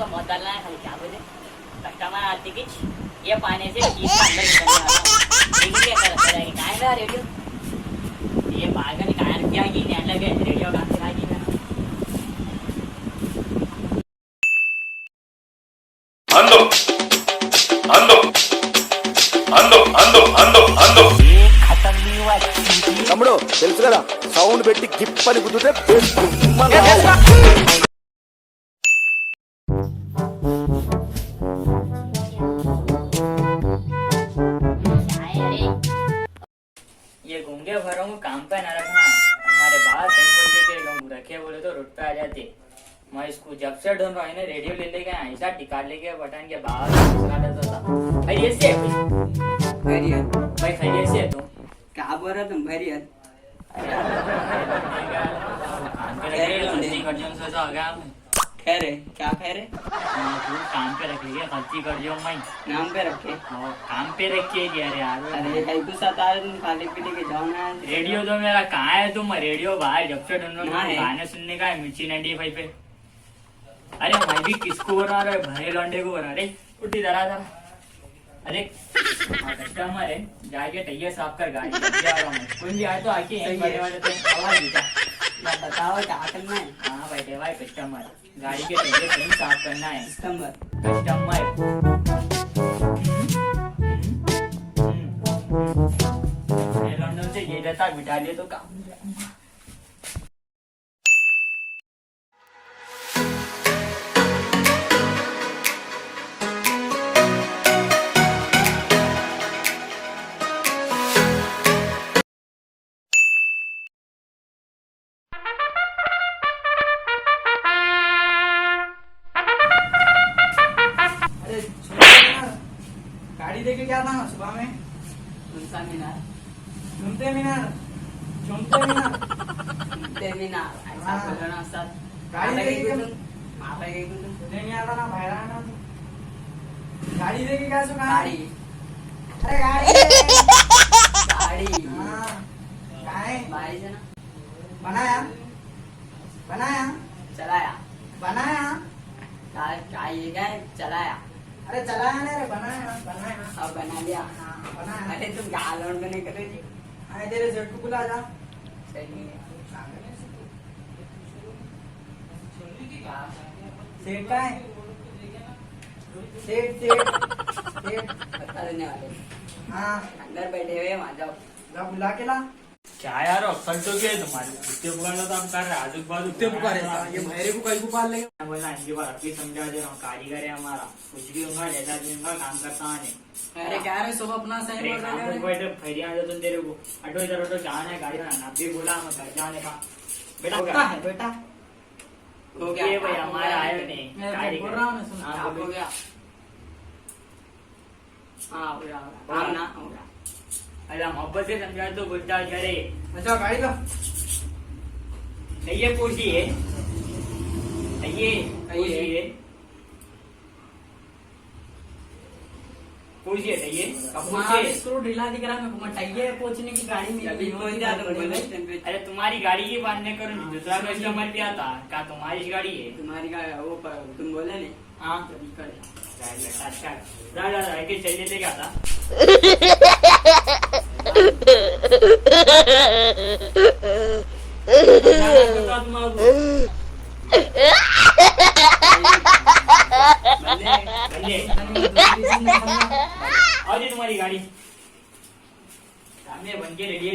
उसका मत डालना है खाली। क्या बोले कस्टमर आती कि ये पानी से चीज का अंदर निकलने वाला है। क्या करेगी काय ना रेडियो ये पागल काय क्या की नहीं लगे रेडियो का क्या की ना अंदो अंदो अंदो अंदो अंदो अंदो తమ్ముడు తెలుసు కదా సౌండ్ పెట్టి గిప్ అని కుదిరితే ये घूंगे भरों को काम पे ना रखना। हमारे बाहर कहीं बोलते थे लोग रखे बोले तो रुट पे आ जाते। मैं इसको जब से ढूंढ रहा हूँ ना रेडियो ले लेके ऐसा टिका लेके बटन के बाहर घुसा देता था। खैरियत से खैरियत भाई खैरियत से तुम क्या बोल रहा तुम खैरियत खैर है क्या खैर है काम पे रख लिया गलती कर दियो मैं नाम पे रखे काम पे रखिए यार। अरे कहीं को सता तुम खाली पीने के जाओ ना रेडियो तो मेरा कहाँ है तुम रेडियो बाहर जब से ढूंढ रहा हाँ हूँ है। गाने सुनने का है मिर्ची 95 पे। अरे मैं भी किसको बना रहा है भरे लौंडे को बना रहे उठी जरा जरा। अरे कस्टमर है जाके टैया साफ कर गाड़ी लेके आ रहा हूँ। कोई भी आए तो आके यहीं बैठे वाले तो आवाज देता। बताओ क्या करना है हाँ बैठे भाई कस्टमर गाड़ी के टैया कहीं साफ करना है। कस्टमर कस्टमर लंदन से ये रहता बिठा लिए तो काम हो जाएगा। अरे मीनार गाड़ी लेके क्या था सुबह में उनका मीनार झुमते मीनार झुमते मीनार ते मीनार ऐसा हाँ। बोलो ना सर गाड़ी लेके क्या मापा गई तुम तुझे नहीं आता ना बाहर आना तू गाड़ी लेके क्या सुना गाड़ी अरे गाड़ी गाड़ी हाँ कहाँ है बारिश है ना बनाया बनाया चलाया बनाया क्या ये क्या है? चलाया अरे चलाया नहीं रे बनाया बनाया अब बना लिया हाँ बनाया अरे तुम क्या लोड में नहीं कर रही थी अरे तेरे सेठ को बुला जा सही है सेठ का है सेठ सेठ सेठ बता देने वाले हाँ अंदर बैठे हुए वहां जाओ जा बुला के ला क्या यार अक्सर तो क्या है तुम्हारी कुत्ते पुकारना तो हम कर रहे हैं आजू बाजू कुत्ते पुकारे ये भैरे को कहीं पुकार लेगा मैं बोला इनकी बार अभी समझा दे रहा हूँ कारीगर है हमारा कुछ भी होगा जैसा भी होगा काम करता है। अरे क्या रे सुबह अपना सही अरे बोल काम रहे पे हो बैठे फैरिया दे तुम तेरे को ऑटो इधर ऑटो जाना है गाड़ी में अभी बोला मैं घर जाने का बेटा हो कुत्ता गया है बेटा हो ये भाई हमारा आयो नहीं मैं कारीगर। बोल रहा हूँ ना, सुन। हाँ, आप हो बोलो। गया हाँ हो गया हाँ ना हो गया अरे मोहब्बत से समझा तो बोलता करे अच्छा गाड़ी ला ये पूछी है ये पूछी है पूछिए ये पूछिए। स्क्रू ढीला दिख रहा है मेरे को मटाइए पहुंचने की गाड़ी में अभी कोई अरे तुम्हारी गाड़ी की बांधने करो दूसरा कस्टमर भी आता क्या तुम्हारी गाड़ी है तुम्हारी का वो तुम बोले नहीं हाँ अच्छा के चलिए लेके आता और तुम्हारी गाड़ी सामने बन के रेडी है।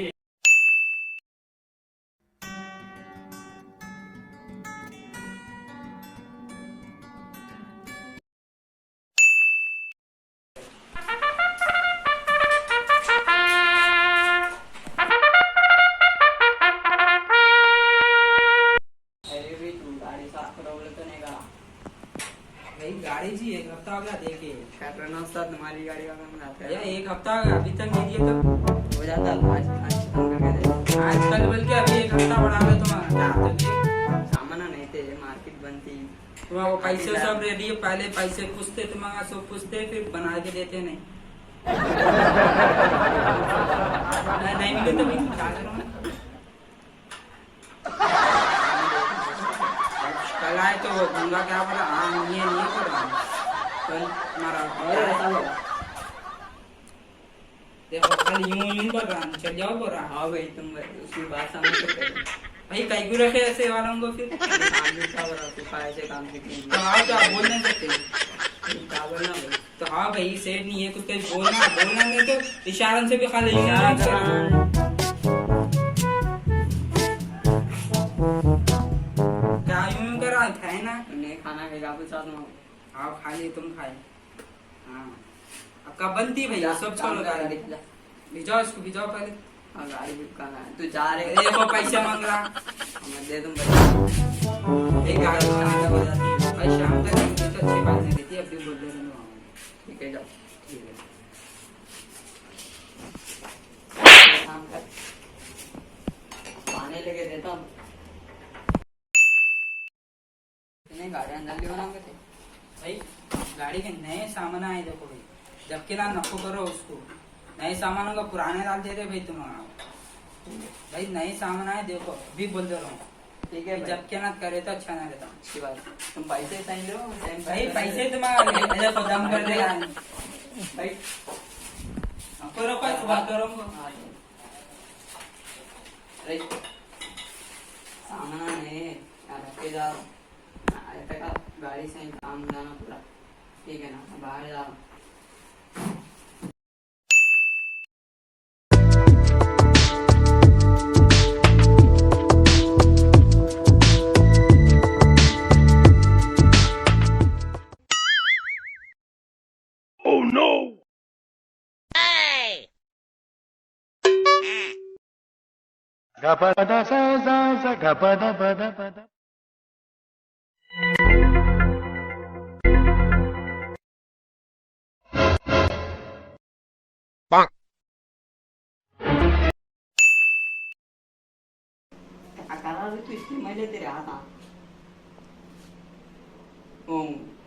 अरे भी तुम गाड़ी साफ करो बोले तो नहीं करा भाई गाड़ी जी एक हफ्ता हो गया देखे कर रहा ना तुम्हारी गाड़ी का काम आता भैया है एक हफ्ता हो गया अभी तक नहीं दिए तो हो जाता आज आज काम करके दे आजकल बोल के अभी एक हफ्ता बढ़ा दे तो क्या तो सामान नहीं थे मार्केट बनती तुम्हारा वो पैसे सब रेडी है पहले पैसे पूछते तुम्हारा सब पूछते फिर बना के देते नहीं नहीं मिले तो मैं क्या करूँ कल आए आए तो वो गंगा क्या बोला, हाँ ये नहीं कर रहा कल हमारा और ऐसा बोला। देखो कल यूं कर रहा, चल जाओ बोल रहा। हाँ भाई तुम उसकी बात समझ सकते हो। भाई कई को रखे ऐसे वालों को फिर काम भी क्या बोला, तू ऐसे काम सीखने तो हाँ क्या बोल नहीं सकते। क्या बोलना भाई। तो हाँ भाई सेठ नहीं है कुछ कहीं बोलना नहीं तो इशारों से भी खाली इशारा यूं करना। क्या यूं कर रहा खाए ना। तुमने खाना खाएगा आपके साथ में। हाँ खा लिए तुम खाए। हाँ अब कब बनती भैया सब छोड़ो गाड़ी भिजाओ इसको भिजाओ पहले। हाँ गाड़ी बिकाना है, तू जा रहे देखो पैसे मांग रहा मैं दे दूँ भाई। एक गाड़ी खराब हो जाती है भाई शाम तक तो अच्छी बात नहीं देती अभी बोल दे रहे हो। ठीक है जाओ। ठीक है काम कर, पानी लेके देता हूँ। इतने गाड़ियाँ जल्दी बनाओगे थे भाई गाड़ी के नए सामान आए देखो भाई जबकि ना नको करो उसको नए सामानों का पुराने डाल दे रहे भाई तुम भाई नए सामान आए देखो भी बोल दे रहा हूँ। ठीक है जबकि ना करे तो अच्छा ना रहता। अच्छी बात। तुम पैसे साइन लो भाई पैसे तुम्हारे देखो दम कर देगा भाई। नको रखो सुबह करूँगा। अरे सामान नहीं यहाँ रख के जाओ। ऐसा का गाड़ी से काम जाना पूरा ठीक है ना, बाहर जाओ। Gapada sa sa sa gapada pada pada. करार तू इतनी मजा तेरे हाथ आ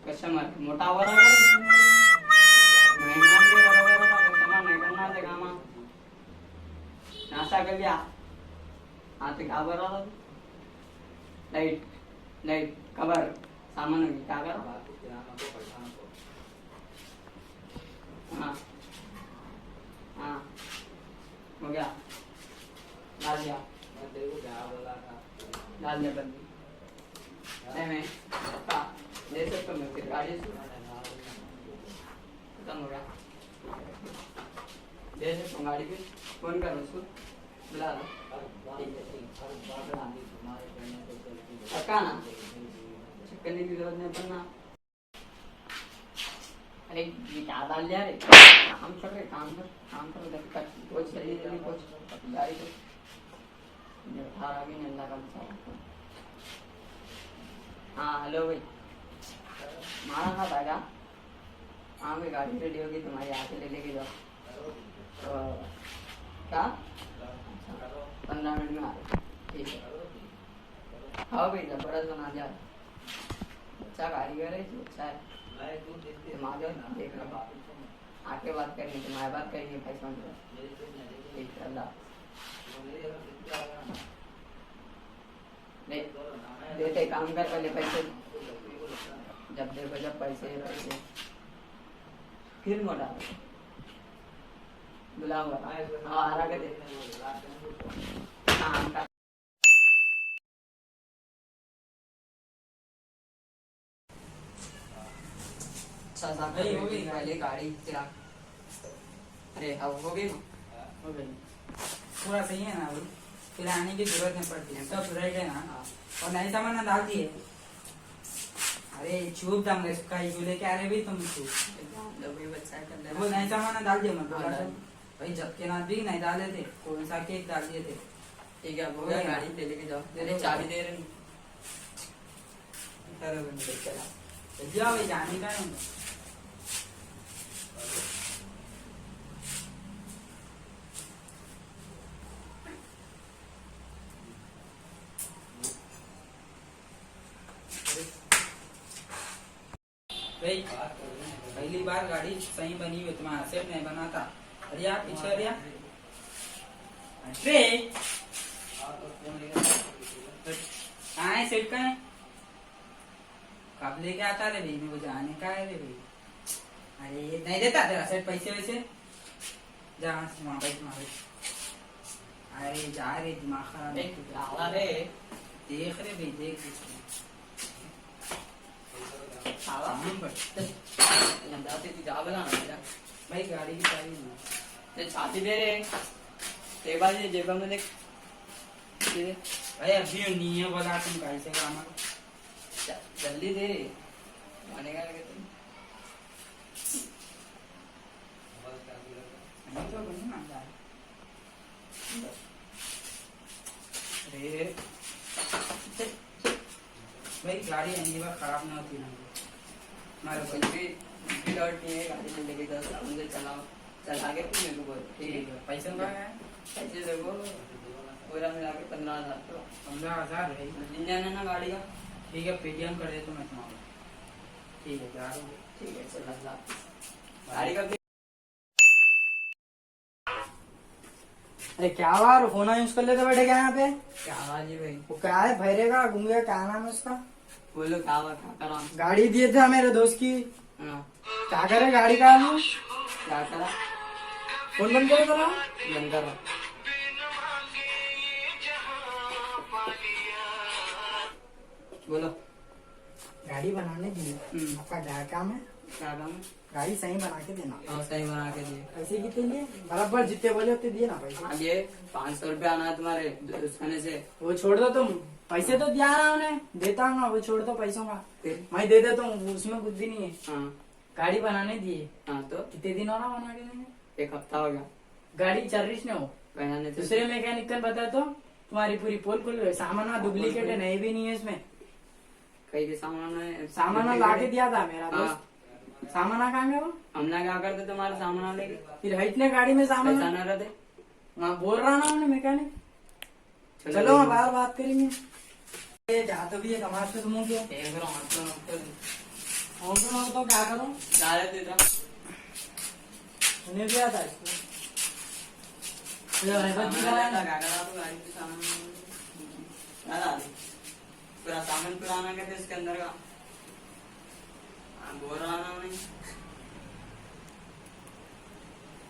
कस्टमर मोटा बरोबर मेहमान के बरोबर होता कस्टमर नाही करणार ते कामा नाश्ता कर लिया हाँ तो क्या बरा लाइट लाइट कवर सामान होगी क्या करो हाँ हाँ हो गया डाल दिया डाल दिया बंदी नहीं मैं हाँ ले सकता हूँ फिर गाड़ी से खत्म हो गया ले सकता हूँ गाड़ी पे फोन करो उसको बुला लो ठीक है पक्का ना चेक करने की जरूरत नहीं पड़ना अरे ये क्या डाल दिया रे काम कर रहे काम कर उधर तक कोच चलिए जल्दी कोच गाड़ी को ये उठा रहा भी नहीं अल्लाह का बेचारा हाँ हेलो भाई मारा था क्या हाँ भाई गाड़ी रेडी होगी तुम्हारी आके ले लेके जाओ क्या 15 मिनट में आ रहे ठीक है हाँ भाई जबरदस्त बना दिया अच्छा कारीगर है अच्छा है तुम्हारे देख रहा आके बात करनी तुम्हारी बात करेंगे पैसा ठीक है अल्लाह देते काम कर पहले पैसे जब देखो जब पैसे फिर मोटा बुलाऊंगा हाँ आ रहा कर हाँ अच्छा साहब भाई हो गई पहले गाड़ी चला अरे हाँ हो गई हो गई पूरा सही है ना भाई फिर आने की जरूरत नहीं पड़ती है सब रेड है ना और नए सामान ना डाल दिए अरे चूप दाम इसका ही लेके आ रहे भाई तुम चूप बच्चा कर ले वो नए सामान ना डाल दिए मत भाई जब के नाथ भी नहीं डाले थे कौन सा केक डाल दिए थे ठीक है हो गया गाड़ी ले लेके जाओ तेरे चाबी दे रहे जाओ भाई जाने का नहीं भाई पहली बार गाड़ी सही बनी हुई तुम्हारा सेट नहीं बना था अरे आप पीछे अरे कहाँ है सेट का है कब लेके आता रे भाई, मेरे को जाने का है रे भाई। अरे ये नहीं देता तेरा सेट पैसे वैसे, जा वहाँ पैसे मांगे। अरे जा रे, दिमाग खराब है। आवा रे देख रे भाई, देख इसको। आवा सामान पर जाते तू जा बोला ना भाई, गाड़ी की चाबी ना। ते छाती दे रे ते बाजी जेबा में देख दे भाई अभी नहीं है, बोला तुम गाड़ी से काम जल्दी दे माने का लगे तुम नहीं तो बनी ना यार। अरे भाई गाड़ी अगली बार खराब ना होती ना हमारे कुछ भी डॉट नहीं है गाड़ी में लेके 10 राउंड से चला के तू मेरे को बोल ठीक है पैसे का है पैसे देखो पूरा मिला के 15,000 तो 15,000 है। दिन जाना ना गाड़ी का ठीक है, पेटीएम कर दे तो मैं तुम्हारा। ठीक है, जा रहा हूँ। ठीक है चल ला गाड़ी का अरे क्या हुआ, फोन यूज कर लेते बैठे क्या यहाँ पे? क्या बाजी भाई वो क्या है, भैरेगा गूंगे, क्या नाम है उसका? बोलो क्या हुआ क्या करा गाड़ी दिए थे मेरे दोस्त की, हाँ क्या करे गाड़ी का? क्या करा फोन बंद करो करा। बंद करो बोलो गाड़ी बनाने दी, आपका क्या काम है? क्या काम है गाड़ी सही बना के देना। हाँ सही बना के दिए पैसे कितने लिए? बराबर जितने बोले उतने दिए ना पैसे। हाँ ये 500 रुपया आना है तुम्हारे उसखाने से वो छोड़ दो तुम, पैसे तो दिया ना उन्हें, देता हूँ, वो छोड़ दो पैसों का, फिर मैं दे देता हूँ, उसमें कुछ भी नहीं है। हाँ गाड़ी बनाने दिए, हाँ तो कितने दिन हो रहा बना के देंगे? 1 हफ्ता हो गया गाड़ी चल रही न हो। पहनाने से दूसरे मैकेनिक कल बता तो तुम्हारी पूरी पोल खुल गई, सामान डुप्लीकेट है, नहीं भी नहीं है इसमें। कई के सामान है सामान ला के दिया था मेरा हाँ दोस्त, सामान कहाँ गया वो? हमने क्या करते तुम्हारे सामान लेके फिर है इतने गाड़ी में पैसा सामान, न रहते वहाँ बोल रहा ना उन्हें मैकेनिक। चलो हम बाहर बात करेंगे। ये क्या तो भी है, कमाल से तुम क्या देख रहा हूँ और तो क्या करूँ, जा रहे थे उन्हें भी आता है इसको। ये रहबत जी का है ना। गाड़ी के सामान पूरा सामान पुराना कहते इसके अंदर का बोल रहा ना नहीं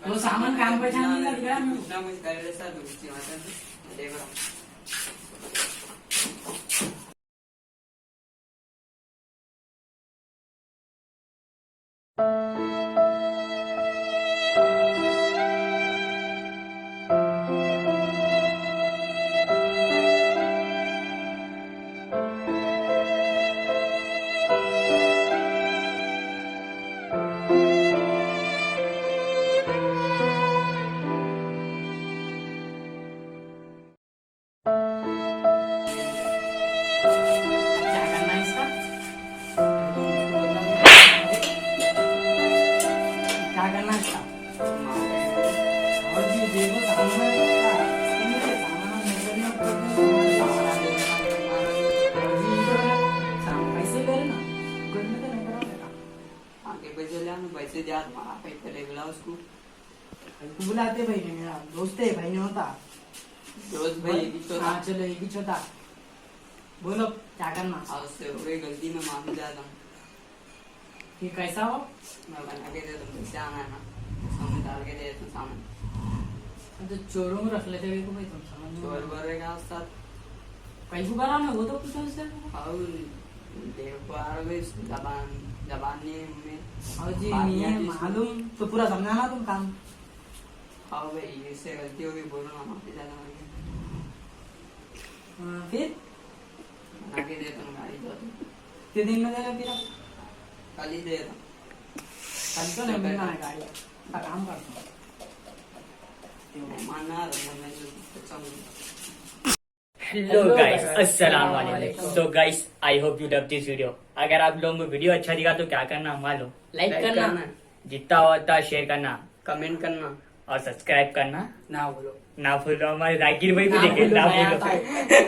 वो सामान काम पहचान नहीं लग रहा है। कुछ ना कुछ कर रहे सर देख रहा हूँ क्या करना है इसका? क्या करना है इसका? और भी देखो सामान है इसका। इसके लिए सामान मेजरमेंट करते हैं। और भी इधर है, पैसे ले रहे ना, गुड में तो नहीं करोगे। आगे पैसे ले आना पैसे दिया तुम्हारा पैसे ले बुला उसको तू बुलाते भाई ने, मेरा दोस्त है, भाई नहीं होता। रोज भाई एक ही छोटा हाँ चलो, एक ही छोटा। बोलो क्या करना? हाँ उससे हो गई गलती में माफी चाहता हूँ ये कैसा हो? मैं बना के दे तुम पैसे आना है ना सामने डाल के दे तुम सामने तो चोरों में रख लेते हुए को भाई, तुम समझ में चोर बोल रहे उस्ताद कैसे करा मैं वो तो कुछ उससे। और देखो यार भाई जबान जबान नहीं है हमें और जी नहीं है मालूम, तो पूरा समझाना तुम काम। हाँ भाई इससे गलती होगी बोलो ना माफी चाहता हूँ फिर बना के दे तुम गाड़ी दो कितने दिन में देगा फिर? कल ही दे दो कल तो नहीं मिलना है गाड़ी का, काम करता हूँ। मानना मैं जो अच्छा हूँ हेलो गाइस, अस्सलाम वालेकुम। So guys, I hope you love this video. अगर आप लोगों को वीडियो अच्छा दिखा तो क्या करना मालूम, लाइक करना, जितना होता शेयर करना कमेंट करना और सब्सक्राइब करना ना बोलो ना भूलो। हमारे जाकिर भाई को ना देखे, भूलो, ना नया भूलो।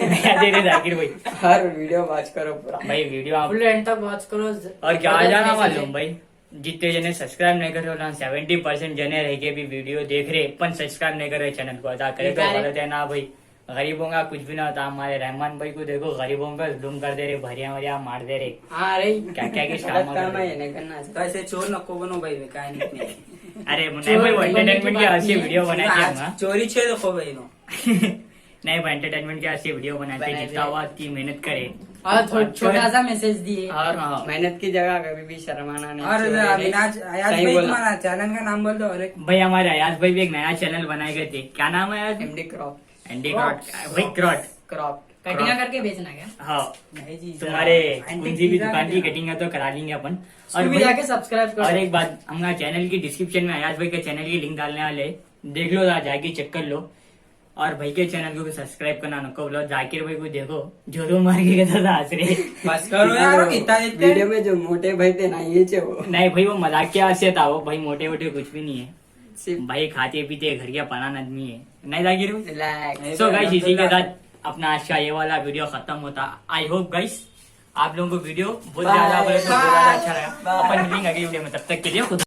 नया दे रहे जाकिर भाई। हर वीडियो वॉच करो पूरा भाई वीडियो आप फुल एंड तक वॉच करो। और क्या आ जाना मालूम भाई, जितने जने सब्सक्राइब नहीं कर रहे हो ना 70% जने रह के भी वीडियो देख रहे, पण सब्सक्राइब नहीं कर रहे चैनल को, अदा करे तो गलत है ना भाई। गरीबों का कुछ भी ना होता। हमारे रहमान भाई को देखो, गरीबों का जुल्म कर दे रहे, भरिया वरिया मार दे रहे। हाँ रे क्या क्या की गलत काम है नहीं करना तो ऐसे चोर नको बनो भाई काय नहीं अरे नहीं भाई, वो एंटरटेनमेंट की हंसी वीडियो बनाई थी हम। चोरी छे देखो भाई नो नहीं भाई, एंटरटेनमेंट की हंसी वीडियो बनाते, जितना हुआ की मेहनत करे। और छोटा सा मैसेज दिए और मेहनत की जगह कभी भी शर्माना नहीं और चाहिए। अविनाश अयाज सही भाई बोला। तुम्हारा चैनल का नाम बोल दो। अरे भाई हमारे अयाज भाई भी एक नया चैनल बनाए गए थे, क्या नाम है यार? एमडी क्रॉप एंडी क्रॉट भाई, क्रॉट। क्रॉप कटिंग करके बेचना क्या? हाँ, नहीं जी तुम्हारे एंटी उनकी भी पिज्जा दुकान की भी कटिंग है तो करा लेंगे अपन। और और भी भाई, जाके सब्सक्राइब और करो। एक बात, हमारा चैनल की डिस्क्रिप्शन में अयाज भाई के चैनल की लिंक डालने वाले, देख लो, जाके चेक कर लो। और भाई के चैनल को भी सब्सक्राइब करना नको बोलो। जाकिर भाई को देखो, जोरो मार के कैसा हंस रहे। बस करो यार इतना देखते वीडियो में जो मोटे भाई थे ना ये चे वो नहीं भाई, वो मजाकिया से था, वो भाई मोटे वोटे कुछ भी नहीं है सिर्फ भाई, खाते पीते घर के परान आदमी है। नहीं जाकिर भाई? रिलैक्स। सो गाइस, इसी के साथ अपना आज का ये वाला वीडियो खत्म होता। आई होप गाइस आप लोगों को वीडियो बहुत ज्यादा अच्छा लगा। अपन मिलेंगे अगली वीडियो में, तब तक के लिए खुद